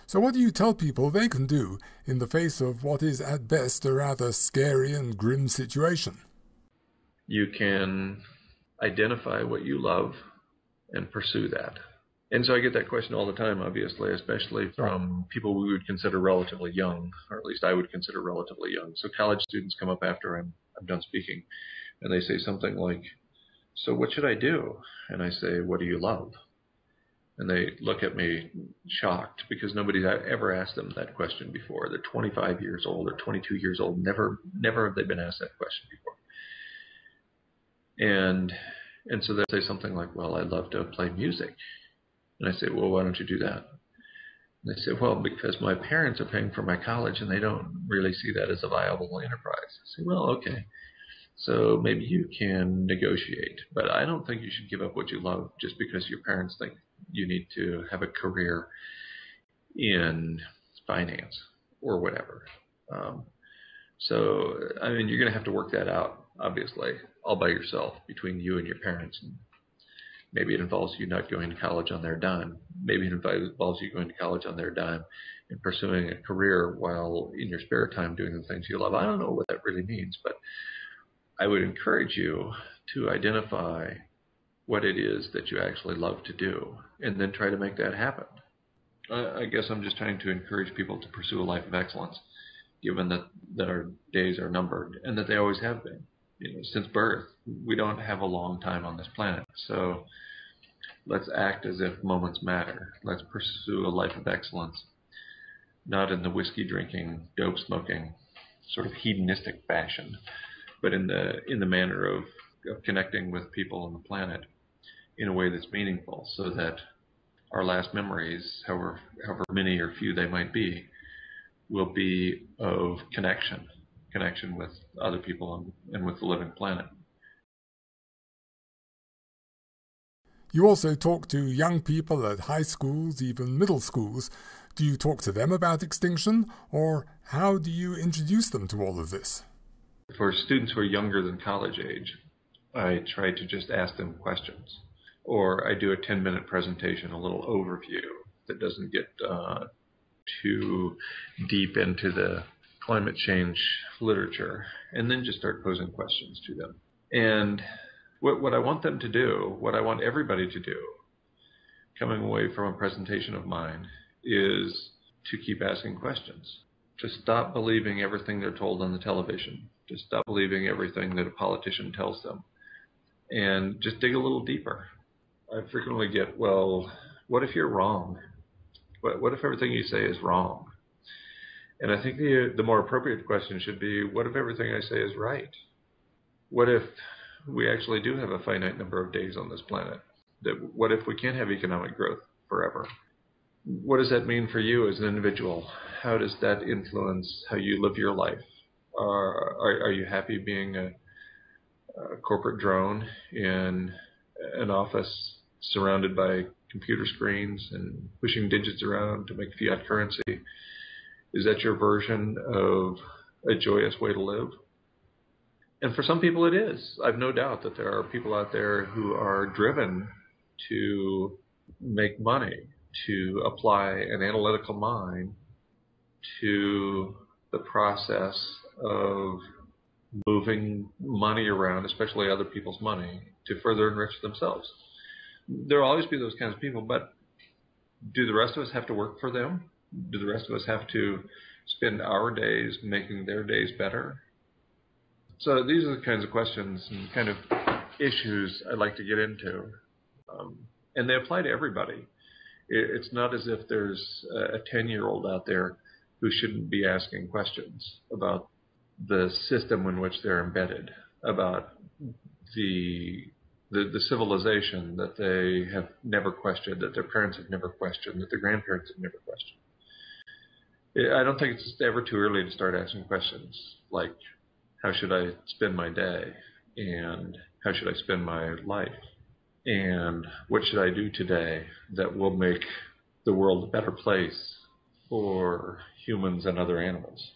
So what do you tell people they can do in the face of what is at best a rather scary and grim situation? You can identify what you love and pursue that. And so I get that question all the time, obviously, especially from people we would consider relatively young, or at least I would consider relatively young. So college students come up after I'm done speaking, and they say something like, "So what should I do?" And I say, "What do you love?" And they look at me shocked because nobody's ever asked them that question before. They're 25 years old or 22 years old. Never have they been asked that question before. And so they say something like, "Well, I love to play music." And I say, "Well, why don't you do that?" And they say, "Well, because my parents are paying for my college and they don't really see that as a viable enterprise." I say, "Well, okay. So maybe you can negotiate, but I don't think you should give up what you love just because your parents think you need to have a career in finance or whatever." So, I mean, you're going to have to work that out, obviously, all by yourself between you and your parents. And maybe it involves you not going to college on their dime. Maybe it involves you going to college on their dime and pursuing a career while in your spare time doing the things you love. I don't know what that really means, but I would encourage you to identify what it is that you actually love to do and then try to make that happen. I guess I'm just trying to encourage people to pursue a life of excellence, given that our days are numbered and that they always have been. Since birth, we don't have a long time on this planet. So let's act as if moments matter. Let's pursue a life of excellence, not in the whiskey drinking, dope smoking, sort of hedonistic fashion, but in the manner of connecting with people on the planet in a way that's meaningful, so that our last memories, however many or few they might be, will be of connection with other people and with the living planet. You also talk to young people at high schools, even middle schools. Do you talk to them about extinction, or how do you introduce them to all of this? For students who are younger than college age, I try to just ask them questions. Or I do a 10-minute presentation, a little overview that doesn't get too deep into the climate change literature, and then just start posing questions to them. And what I want them to do, what I want everybody to do, coming away from a presentation of mine, is to keep asking questions. To stop believing everything they're told on the television. To stop believing everything that a politician tells them. And just dig a little deeper. I frequently get, "Well, what if you're wrong? What if everything you say is wrong?" And I think the more appropriate question should be, what if everything I say is right? What if we actually do have a finite number of days on this planet? What if we can't have economic growth forever? What does that mean for you as an individual? How does that influence how you live your life? Are you happy being a corporate drone in an office surrounded by computer screens and pushing digits around to make fiat currency? Is that your version of a joyous way to live? And for some people it is. I've no doubt that there are people out there who are driven to make money, to apply an analytical mind to the process of moving money around, especially other people's money, to further enrich themselves. There will always be those kinds of people, but do the rest of us have to work for them? Do the rest of us have to spend our days making their days better? So these are the kinds of questions and kind of issues I'd like to get into. And they apply to everybody. It's not as if there's a 10-year-old out there who shouldn't be asking questions about the system in which they're embedded, about the civilization that they have never questioned, that their parents have never questioned, that their grandparents have never questioned. I don't think it's ever too early to start asking questions like, how should I spend my day? And how should I spend my life? And what should I do today that will make the world a better place for humans and other animals?